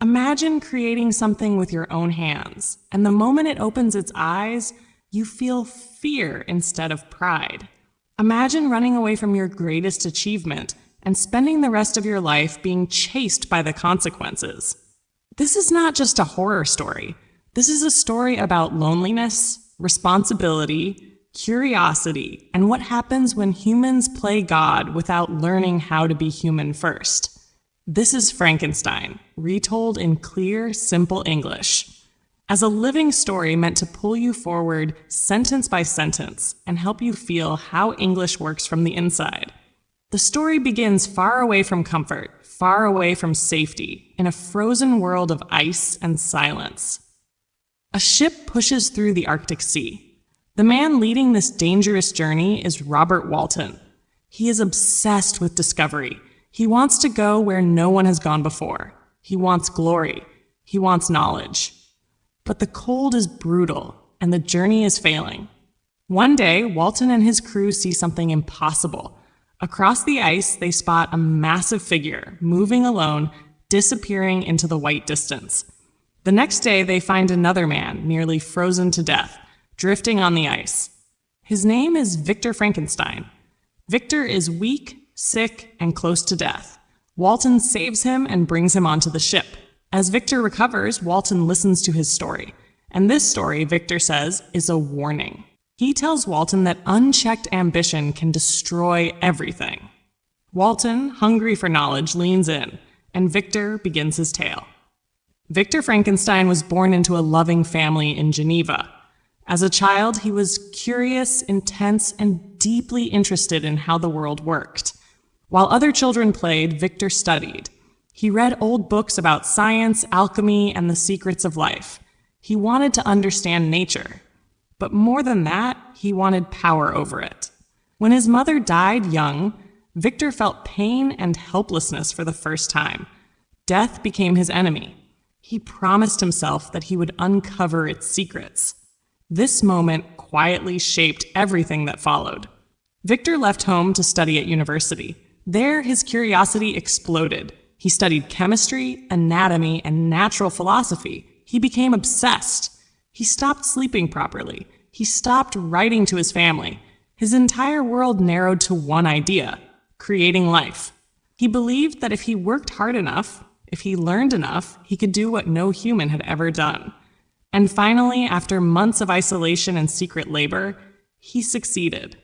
Imagine creating something with your own hands, and the moment it opens its eyes, you feel fear instead of pride. Imagine running away from your greatest achievement and spending the rest of your life being chased by the consequences. This is not just a horror story. This is a story about loneliness, responsibility, curiosity, and what happens when humans play God without learning how to be human first. This is Frankenstein, retold in clear, simple English. As a living story meant to pull you forward sentence by sentence and help you feel how English works from the inside. The story begins far away from comfort, far away from safety, in a frozen world of ice and silence. A ship pushes through the Arctic Sea. The man leading this dangerous journey is Robert Walton. He is obsessed with discovery. He wants to go where no one has gone before. He wants glory. He wants knowledge. But the cold is brutal, and the journey is failing. One day, Walton and his crew see something impossible. Across the ice, they spot a massive figure, moving alone, disappearing into the white distance. The next day, they find another man, nearly frozen to death, drifting on the ice. His name is Victor Frankenstein. Victor is weak, sick, and close to death. Walton saves him and brings him onto the ship. As Victor recovers, Walton listens to his story. And this story, Victor says, is a warning. He tells Walton that unchecked ambition can destroy everything. Walton, hungry for knowledge, leans in, and Victor begins his tale. Victor Frankenstein was born into a loving family in Geneva. As a child, he was curious, intense, and deeply interested in how the world worked. While other children played, Victor studied. He read old books about science, alchemy, and the secrets of life. He wanted to understand nature. But more than that, he wanted power over it. When his mother died young, Victor felt pain and helplessness for the first time. Death became his enemy. He promised himself that he would uncover its secrets. This moment quietly shaped everything that followed. Victor left home to study at university. There, his curiosity exploded. He studied chemistry, anatomy, and natural philosophy. He became obsessed. He stopped sleeping properly. He stopped writing to his family. His entire world narrowed to one idea: creating life. He believed that if he worked hard enough, if he learned enough, he could do what no human had ever done. And finally, after months of isolation and secret labor, he succeeded.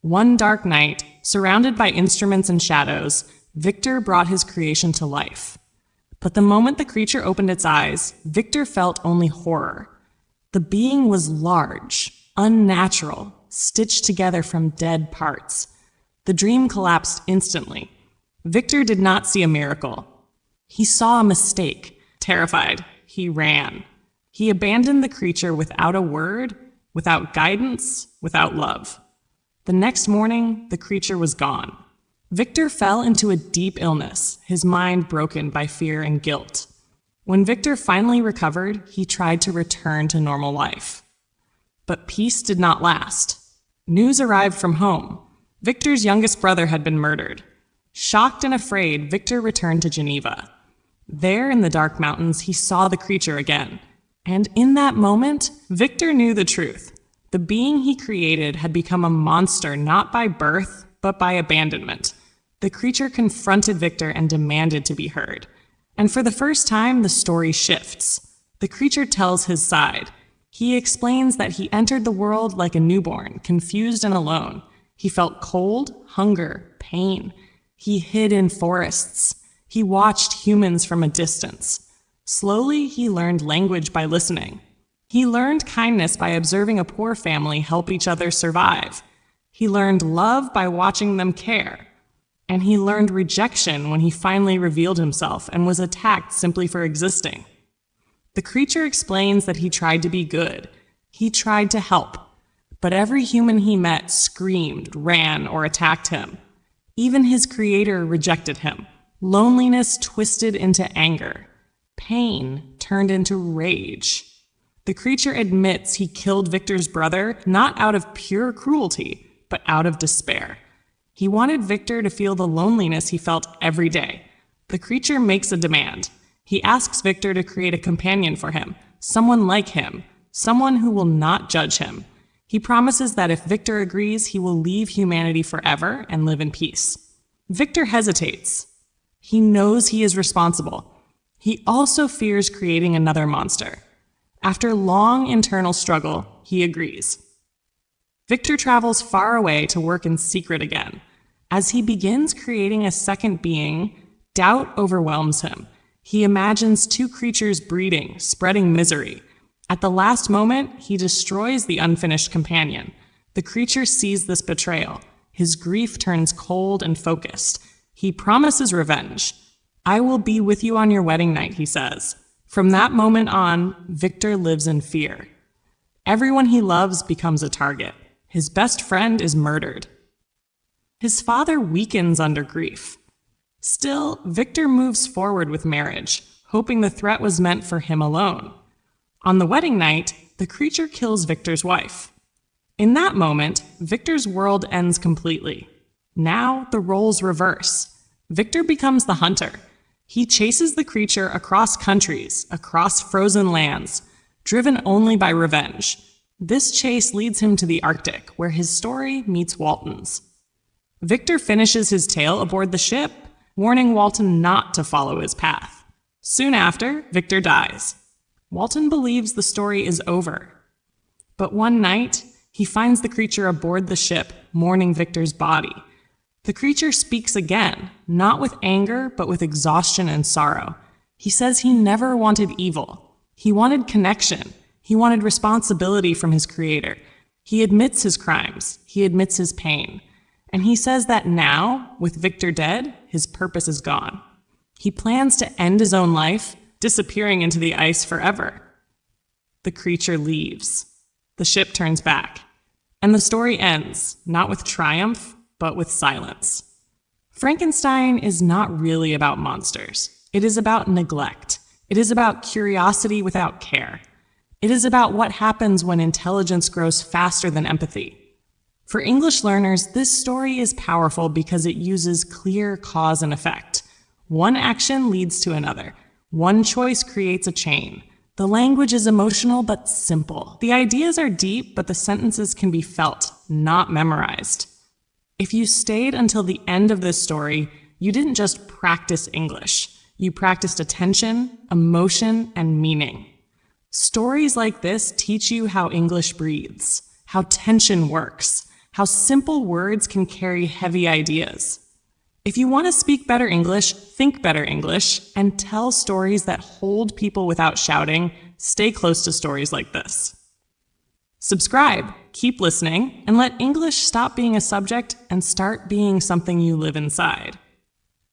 One dark night, surrounded by instruments and shadows, Victor brought his creation to life. But the moment the creature opened its eyes, Victor felt only horror. The being was large, unnatural, stitched together from dead parts. The dream collapsed instantly. Victor did not see a miracle. He saw a mistake. Terrified, he ran. He abandoned the creature without a word, without guidance, without love. The next morning, the creature was gone. Victor fell into a deep illness, his mind broken by fear and guilt. When Victor finally recovered, he tried to return to normal life. But peace did not last. News arrived from home. Victor's youngest brother had been murdered. Shocked and afraid, Victor returned to Geneva. There in the dark mountains, he saw the creature again. And in that moment, Victor knew the truth. The being he created had become a monster not by birth, but by abandonment. The creature confronted Victor and demanded to be heard. And for the first time, the story shifts. The creature tells his side. He explains that he entered the world like a newborn, confused and alone. He felt cold, hunger, pain. He hid in forests. He watched humans from a distance. Slowly, he learned language by listening. He learned kindness by observing a poor family help each other survive. He learned love by watching them care. And he learned rejection when he finally revealed himself and was attacked simply for existing. The creature explains that he tried to be good. He tried to help. But every human he met screamed, ran, or attacked him. Even his creator rejected him. Loneliness twisted into anger. Pain turned into rage. The creature admits he killed Victor's brother not out of pure cruelty, but out of despair. He wanted Victor to feel the loneliness he felt every day. The creature makes a demand. He asks Victor to create a companion for him, someone like him, someone who will not judge him. He promises that if Victor agrees, he will leave humanity forever and live in peace. Victor hesitates. He knows he is responsible. He also fears creating another monster. After long internal struggle, he agrees. Victor travels far away to work in secret again. As he begins creating a second being, doubt overwhelms him. He imagines two creatures breeding, spreading misery. At the last moment, he destroys the unfinished companion. The creature sees this betrayal. His grief turns cold and focused. He promises revenge. "I will be with you on your wedding night," he says. From that moment on, Victor lives in fear. Everyone he loves becomes a target. His best friend is murdered. His father weakens under grief. Still, Victor moves forward with marriage, hoping the threat was meant for him alone. On the wedding night, the creature kills Victor's wife. In that moment, Victor's world ends completely. Now, the roles reverse. Victor becomes the hunter. He chases the creature across countries, across frozen lands, driven only by revenge. This chase leads him to the Arctic, where his story meets Walton's. Victor finishes his tale aboard the ship, warning Walton not to follow his path. Soon after, Victor dies. Walton believes the story is over. But one night, he finds the creature aboard the ship, mourning Victor's body. The creature speaks again, not with anger, but with exhaustion and sorrow. He says he never wanted evil. He wanted connection. He wanted responsibility from his creator. He admits his crimes. He admits his pain. And he says that now, with Victor dead, his purpose is gone. He plans to end his own life, disappearing into the ice forever. The creature leaves. The ship turns back. And the story ends, not with triumph, but with silence. Frankenstein is not really about monsters. It is about neglect. It is about curiosity without care. It is about what happens when intelligence grows faster than empathy. For English learners, this story is powerful because it uses clear cause and effect. One action leads to another. One choice creates a chain. The language is emotional but simple. The ideas are deep, but the sentences can be felt, not memorized. If you stayed until the end of this story, you didn't just practice English. You practiced attention, emotion, and meaning. Stories like this teach you how English breathes, how tension works, how simple words can carry heavy ideas. If you want to speak better English, think better English, and tell stories that hold people without shouting, stay close to stories like this. Subscribe, keep listening, and let English stop being a subject and start being something you live inside.